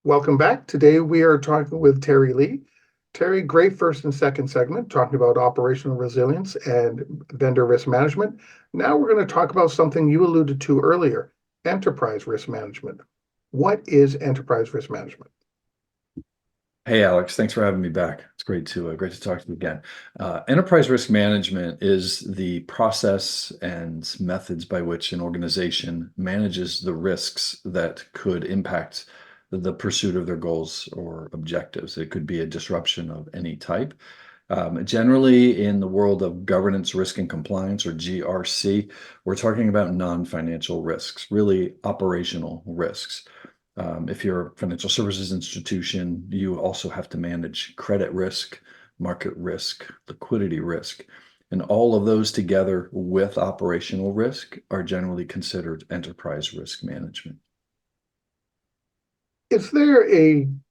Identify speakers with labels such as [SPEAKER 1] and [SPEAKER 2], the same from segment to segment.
[SPEAKER 1] Welcome back. Today we are talking with Terry Lee. Terry, great first and second segment, talking about operational resilience and vendor risk management. Now we're going to talk about something you alluded to earlier, enterprise risk management. What is enterprise risk management?
[SPEAKER 2] Hey Alex, thanks for having me back. It's great to talk to you again. Enterprise risk management is the process and methods by which an organization manages the risks that could impact the pursuit of their goals or objectives. It could be a disruption of any type. Generally, in the world of governance, risk, and compliance, or GRC, we're talking about non-financial risks, really operational risks. If you're a financial services institution, you also have to manage credit risk, market risk, liquidity risk. And all of those together with operational risk are generally considered enterprise risk management.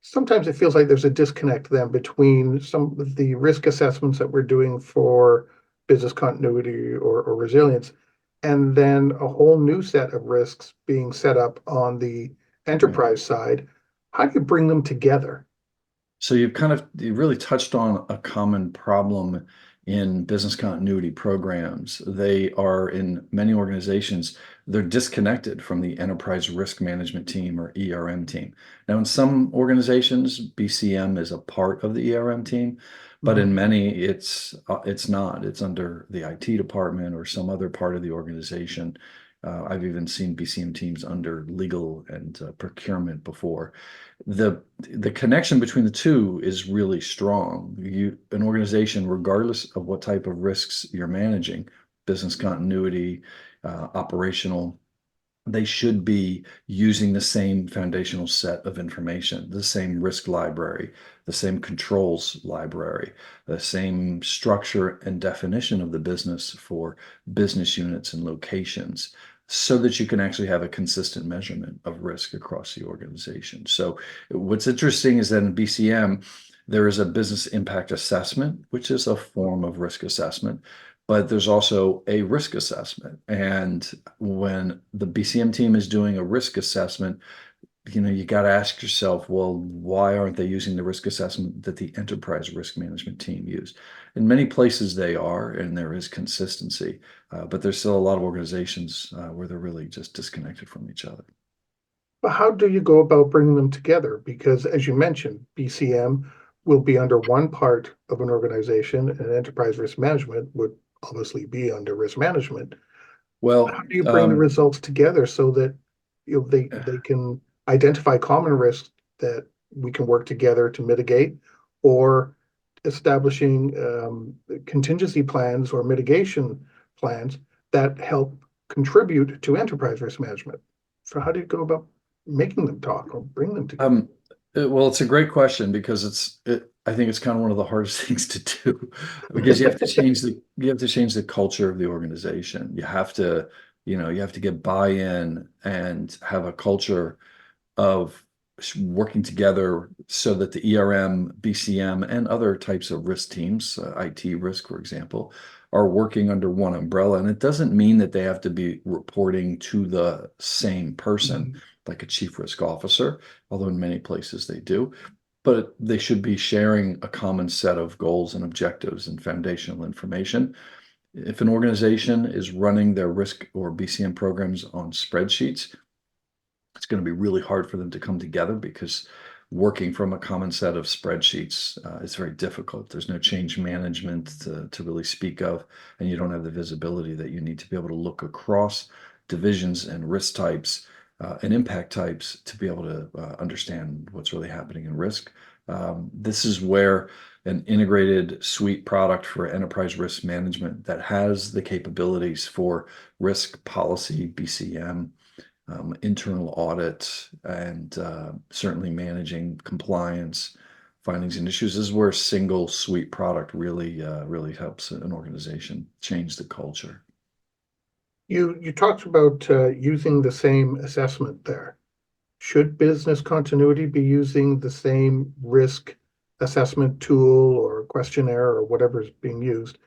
[SPEAKER 1] Sometimes it feels like there's a disconnect then between some of the risk assessments that we're doing for business continuity or resilience, and then a whole new set of risks being set up on the
[SPEAKER 2] Right.
[SPEAKER 1] enterprise side. How do you bring them together?
[SPEAKER 2] So you really touched on a common problem in business continuity programs. They are in many organizations, they're disconnected from the enterprise risk management team or ERM team. Now, in some organizations, BCM is a part of the ERM team, but
[SPEAKER 1] Mhm.
[SPEAKER 2] in many, it's not. It's under the IT department or some other part of the organization. I've even seen BCM teams under legal and procurement before. The connection between the two is really strong. An organization, regardless of what type of risks you're managing, business continuity, operational, they should be using the same foundational set of information, the same risk library, the same controls library, the same structure and definition of the business for business units and locations, so that you can actually have a consistent measurement of risk across the organization. So what's interesting is that in BCM, there is a business impact assessment, which is a form of risk assessment, but there's also a risk assessment. And when the BCM team is doing a risk assessment, you got to ask yourself, well, why aren't they using the risk assessment that the enterprise risk management team used? In many places they are, and there is consistency, but there's still a lot of organizations where they're really just disconnected from each other.
[SPEAKER 1] But how do you go about bringing them together? Because as you mentioned, BCM will be under one part of an organization, and enterprise risk management would obviously be under risk management. How
[SPEAKER 2] Well,
[SPEAKER 1] do you bring the results together so that they can identify common risks that we can work together to mitigate, or establishing contingency plans or mitigation plans that help contribute to enterprise risk management? So how do you go about making them talk or bring them together?
[SPEAKER 2] um, well, it's a great question because I think it's kind of one of the hardest things to do because you have to change the culture of the organization. You have to get buy-in and have a culture of working together so that the ERM, BCM, and other types of risk teams, IT risk, for example, are working under one umbrella. And it doesn't mean that they have to be reporting to the same person,
[SPEAKER 1] Mhm.
[SPEAKER 2] like a chief risk officer, although in many places they do. But they should be sharing a common set of goals and objectives and foundational information. If an organization is running their risk or BCM programs on spreadsheets, it's going to be really hard for them to come together because working from a common set of spreadsheets is very difficult. There's no change management to really speak of, and you don't have the visibility that you need to be able to look across divisions and risk types and impact types to be able to understand what's really happening in risk. This is where an integrated suite product for enterprise risk management that has the capabilities for risk policy, BCM, internal audit, and certainly managing compliance, findings, and issues. This is where a single suite product really helps an organization change the culture.
[SPEAKER 1] You talked about using the same assessment there. Should business continuity be using the same risk assessment tool or questionnaire or whatever is being used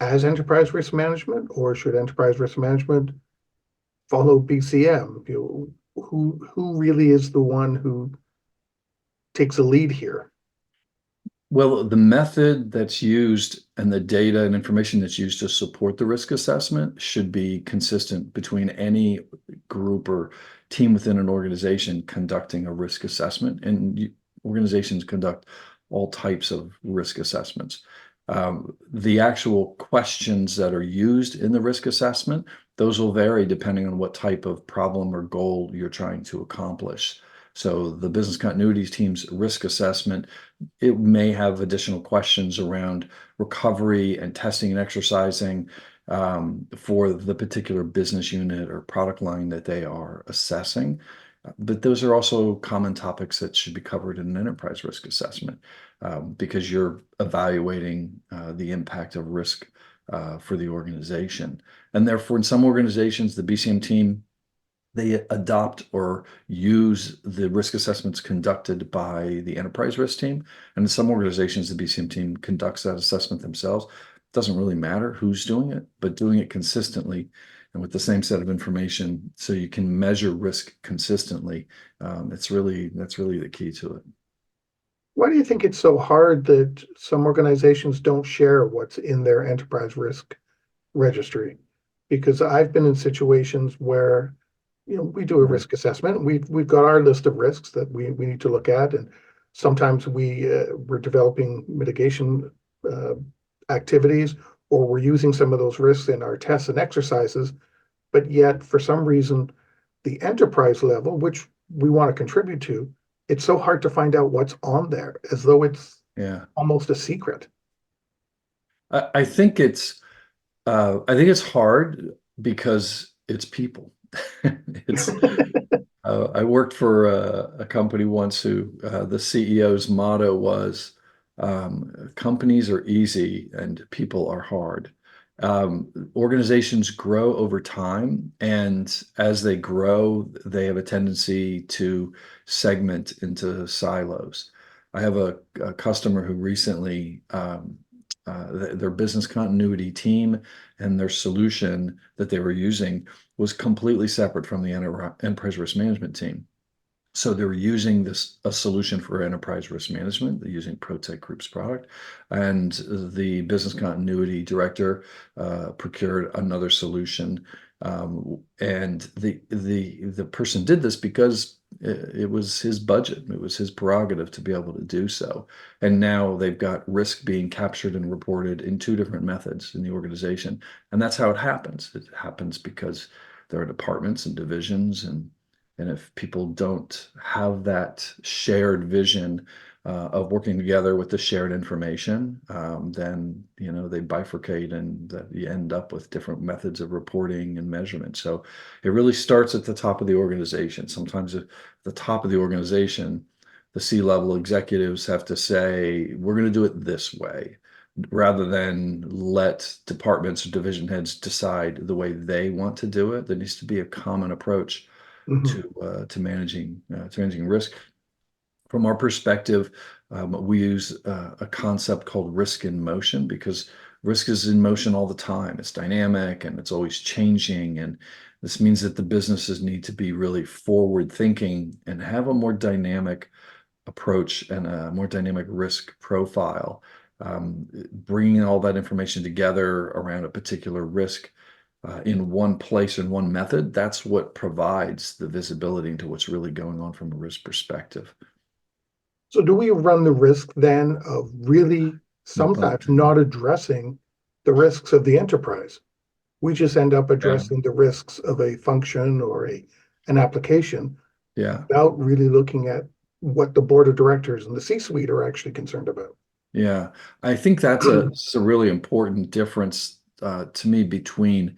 [SPEAKER 1] as enterprise risk management, or should enterprise risk management follow BCM? Who really is the one who takes a lead here?
[SPEAKER 2] Well, the method that's used and the data and information that's used to support the risk assessment should be consistent between any group or team within an organization conducting a risk assessment. And organizations conduct all types of risk assessments. The actual questions that are used in the risk assessment, those will vary depending on what type of problem or goal you're trying to accomplish. So the business continuity team's risk assessment, it may have additional questions around recovery and testing and exercising for the particular business unit or product line that they are assessing. But those are also common topics that should be covered in an enterprise risk assessment because you're evaluating the impact of risk for the organization. And therefore, in some organizations, the BCM team, they adopt or use the risk assessments conducted by the enterprise risk team. And in some organizations, the BCM team conducts that assessment themselves. It doesn't really matter who's doing it, but doing it consistently and with the same set of information so you can measure risk consistently. That's really the key to it.
[SPEAKER 1] Why do you think it's so hard that some organizations don't share what's in their enterprise risk registry? Because I've been in situations where, we do a risk assessment. We've got our list of risks that we need to look at, and sometimes we're developing mitigation activities, or we're using some of those risks in our tests and exercises. But yet, for some reason, the enterprise level, which we want to contribute to, it's so hard to find out what's on there, as though it's
[SPEAKER 2] Yeah.
[SPEAKER 1] almost a secret.
[SPEAKER 2] I think it's hard because it's people. It's I worked for a company once who the CEO's motto was companies are easy and people are hard. Organizations grow over time, and as they grow, they have a tendency to segment into silos. I have a customer who recently their business continuity team and their solution that they were using was completely separate from the enterprise risk management team. So they were using a solution for enterprise risk management. They're using Protect Group's product, and the business continuity director procured another solution. And the person did this because it was his budget. It was his prerogative to be able to do so. And now they've got risk being captured and reported in two different methods in the organization. And that's how it happens. It happens because there are departments and divisions, and if people don't have that shared vision of working together with the shared information, then they bifurcate, and you end up with different methods of reporting and measurement. So it really starts at the top of the organization. Sometimes at the top of the organization, the C-level executives have to say, we're going to do it this way, rather than let departments or division heads decide the way they want to do it. There needs to be a common approach
[SPEAKER 1] Mhm.
[SPEAKER 2] to managing risk. From our perspective, we use a concept called risk in motion because risk is in motion all the time. It's dynamic and it's always changing. And this means that the businesses need to be really forward thinking and have a more dynamic approach and a more dynamic risk profile. Bringing all that information together around a particular risk in one place and one method, that's what provides the visibility into what's really going on from a risk perspective.
[SPEAKER 1] So do we run the risk then of really sometimes not addressing the risks of the enterprise? We just end up
[SPEAKER 2] Yeah,
[SPEAKER 1] addressing the risks of a function or an application
[SPEAKER 2] yeah,
[SPEAKER 1] without really looking at what the board of directors and the C-suite are actually concerned about.
[SPEAKER 2] yeah. I think that's a really important difference to me between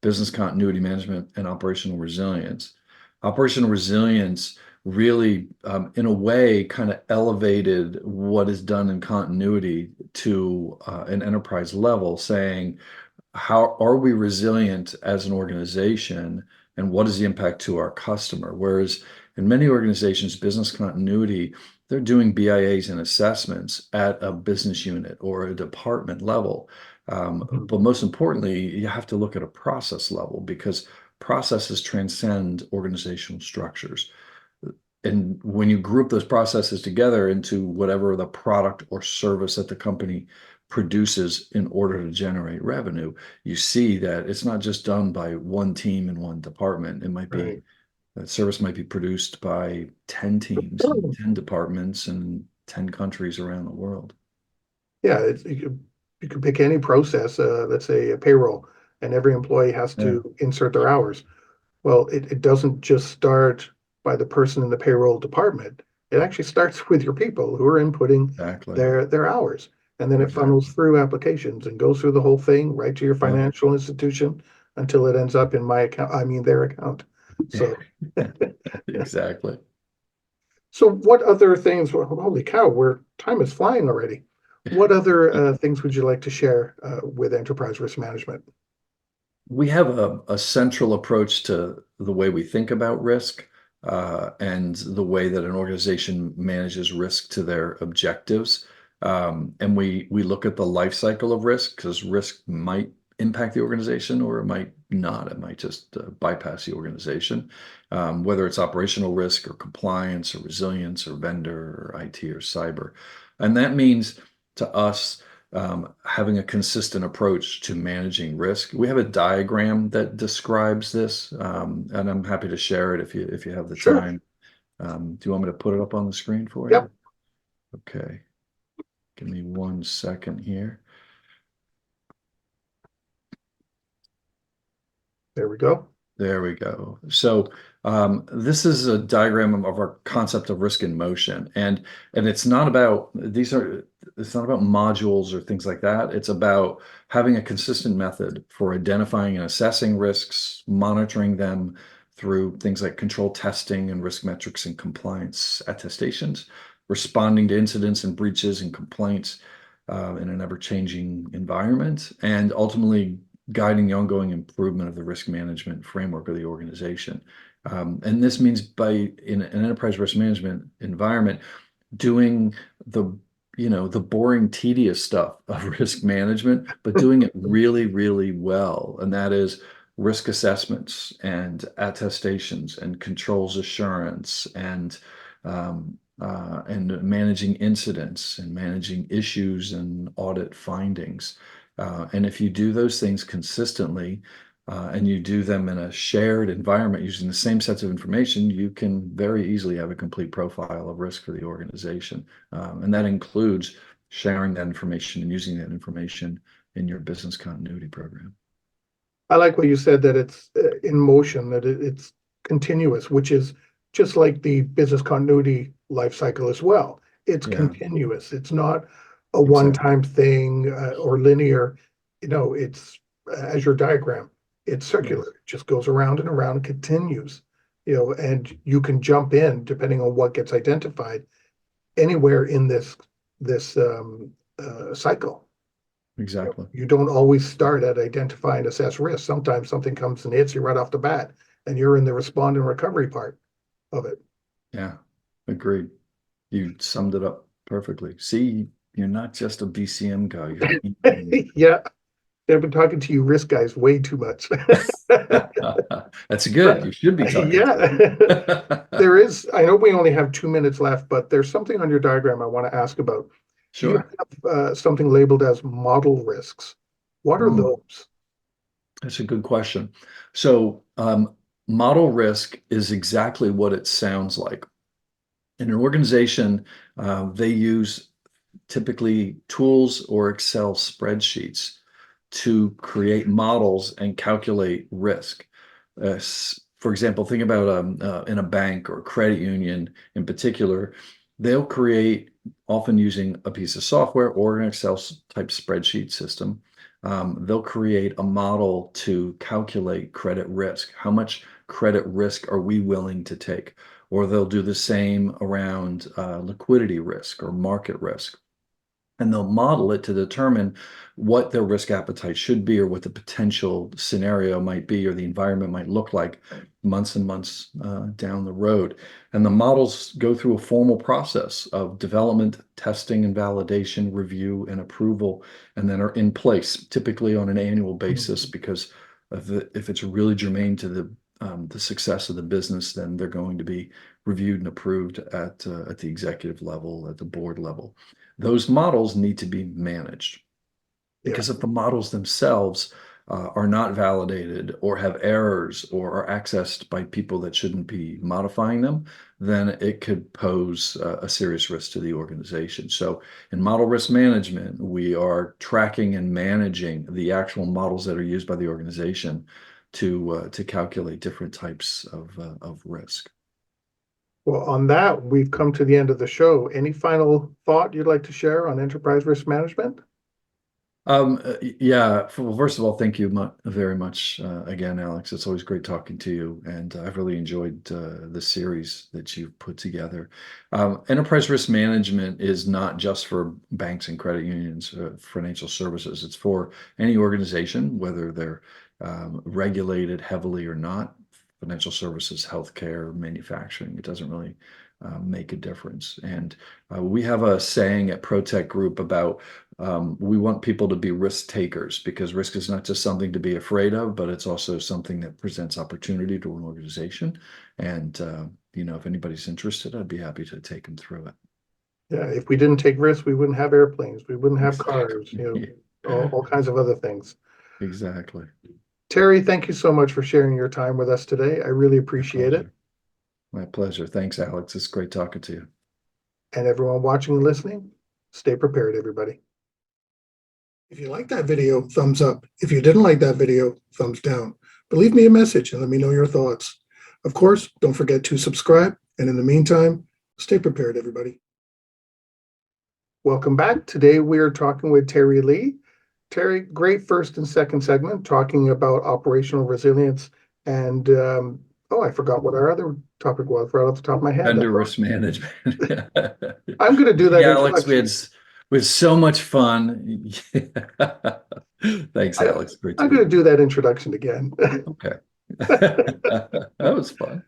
[SPEAKER 2] business continuity management and operational resilience. Operational resilience really, in a way, kind of elevated what is done in continuity to an enterprise level, saying, how are we resilient as an organization, and what is the impact to our customer? Whereas in many organizations, business continuity, they're doing BIAs and assessments at a business unit or a department level.
[SPEAKER 1] Mhm.
[SPEAKER 2] But most importantly, you have to look at a process level because processes transcend organizational structures. And when you group those processes together into whatever the product or service that the company produces in order to generate revenue, you see that it's not just done by one team in one department. It might be
[SPEAKER 1] Right.
[SPEAKER 2] that service might be produced by 10 teams and 10 departments in 10 countries around the world.
[SPEAKER 1] Yeah, you could pick any process, let's say a payroll, and every employee has
[SPEAKER 2] Yeah,
[SPEAKER 1] to insert their hours. Well, it doesn't just start by the person in the payroll department. It actually starts with your people who are inputting
[SPEAKER 2] exactly.
[SPEAKER 1] their hours. And then it funnels
[SPEAKER 2] Exactly.
[SPEAKER 1] through applications and goes through the whole thing right to your
[SPEAKER 2] Yeah.
[SPEAKER 1] financial institution until it ends up in my account, I mean their account. So
[SPEAKER 2] Exactly.
[SPEAKER 1] so what other things, well, holy cow, where time is flying already. What other things would you like to share with enterprise risk management?
[SPEAKER 2] We have a central approach to the way we think about risk and the way that an organization manages risk to their objectives. And we look at the life cycle of risk because risk might impact the organization or it might not. It might just bypass the organization, whether it's operational risk or compliance or resilience or vendor or IT or cyber. And that means to us, having a consistent approach to managing risk. We have a diagram that describes this, and I'm happy to share it if you have the
[SPEAKER 1] Sure.
[SPEAKER 2] time. Do you want me to put it up on the screen for you?
[SPEAKER 1] Yep.
[SPEAKER 2] Okay, give me 1 second here.
[SPEAKER 1] There we go.
[SPEAKER 2] There we go. So this is a diagram of our concept of risk in motion, and it's not about it's not about modules or things like that. It's about having a consistent method for identifying and assessing risks, monitoring them through things like control testing and risk metrics and compliance attestations, responding to incidents and breaches and complaints in an ever-changing environment, and ultimately guiding the ongoing improvement of the risk management framework of the organization. And this means in an enterprise risk management environment, doing the the boring, tedious stuff of risk management, but doing it really, really well. And that is risk assessments and attestations and controls assurance and managing incidents and managing issues and audit findings. And if you do those things consistently, and you do them in a shared environment using the same sets of information, you can very easily have a complete profile of risk for the organization. And that includes sharing that information and using that information in your business continuity program.
[SPEAKER 1] I like what you said that it's in motion, that it's continuous, which is just like the business continuity life cycle as well. It's
[SPEAKER 2] Yeah,
[SPEAKER 1] continuous. It's not a
[SPEAKER 2] exactly.
[SPEAKER 1] one-time thing or linear. It's as your diagram. It's circular.
[SPEAKER 2] Yes,
[SPEAKER 1] It just goes around and around and continues. And you can jump in depending on what gets identified anywhere in this cycle.
[SPEAKER 2] exactly.
[SPEAKER 1] You don't always start at identify and assess risk. Sometimes something comes and hits you right off the bat, and you're in the respond and recovery part of it.
[SPEAKER 2] Yeah, agreed. You summed it up perfectly. See, you're not just a BCM guy, you're an ERM
[SPEAKER 1] Yeah, I've been talking to you risk guys way too much.
[SPEAKER 2] That's good. You should be talking
[SPEAKER 1] Yeah,
[SPEAKER 2] to.
[SPEAKER 1] there is. I know we only have 2 minutes left, but there's something on your diagram I want to ask about. You
[SPEAKER 2] Sure.
[SPEAKER 1] have something labeled as model risks. What are
[SPEAKER 2] Mm,
[SPEAKER 1] those?
[SPEAKER 2] that's a good question. So, model risk is exactly what it sounds like. In an organization, they use typically tools or Excel spreadsheets to create models and calculate risk. For example, think about in a bank or credit union in particular, they'll create, often using a piece of software or an Excel type spreadsheet system, they'll create a model to calculate credit risk. How much credit risk are we willing to take? Or they'll do the same around liquidity risk or market risk, and they'll model it to determine what their risk appetite should be or what the potential scenario might be or the environment might look like months and months down the road. And the models go through a formal process of development, testing and validation, review and approval, and then are in place typically on an annual basis because if it's really germane to the success of the business, then they're going to be reviewed and approved at the executive level, at the board level. Those models need to be managed,
[SPEAKER 1] Yeah.
[SPEAKER 2] because if the models themselves are not validated or have errors or are accessed by people that shouldn't be modifying them, then it could pose a serious risk to the organization. So in model risk management, we are tracking and managing the actual models that are used by the organization to calculate different types of risk.
[SPEAKER 1] Well, on that, we've come to the end of the show. Any final thought you'd like to share on enterprise risk management?
[SPEAKER 2] Yeah. Well, first of all, thank you very much again, Alex. It's always great talking to you, and I've really enjoyed the series that you've put together. Enterprise risk management is not just for banks and credit unions, financial services. It's for any organization, whether they're regulated heavily or not. Financial services, healthcare, manufacturing. It doesn't really make a difference. And we have a saying at ProTech Group about we want people to be risk takers, because risk is not just something to be afraid of, but it's also something that presents opportunity to an organization. And, if anybody's interested, I'd be happy to take them through it.
[SPEAKER 1] Yeah, if we didn't take risks, we wouldn't have airplanes, we wouldn't have cars,
[SPEAKER 2] Exactly.
[SPEAKER 1] all kinds of other things.
[SPEAKER 2] Exactly.
[SPEAKER 1] Terry, thank you so much for sharing your time with us today. I really
[SPEAKER 2] My
[SPEAKER 1] appreciate it.
[SPEAKER 2] pleasure. My pleasure. Thanks, Alex. It's great talking to you.
[SPEAKER 1] And everyone watching and listening, stay prepared, everybody. If you liked that video, thumbs up. If you didn't like that video, thumbs down. But leave me a message and let me know your thoughts. Of course, don't forget to subscribe. And in the meantime, stay prepared, everybody. Welcome back. Today we are talking with Terry Lee. Terry, great first and second segment talking about operational resilience. And I forgot what our other topic was right off the top of my head.
[SPEAKER 2] Vendor risk management.
[SPEAKER 1] I'm going to do that
[SPEAKER 2] Alex,
[SPEAKER 1] introduction.
[SPEAKER 2] we had so much fun. Thanks, Alex. Great
[SPEAKER 1] I'm
[SPEAKER 2] to
[SPEAKER 1] going to do that introduction again.
[SPEAKER 2] Okay. That was fun.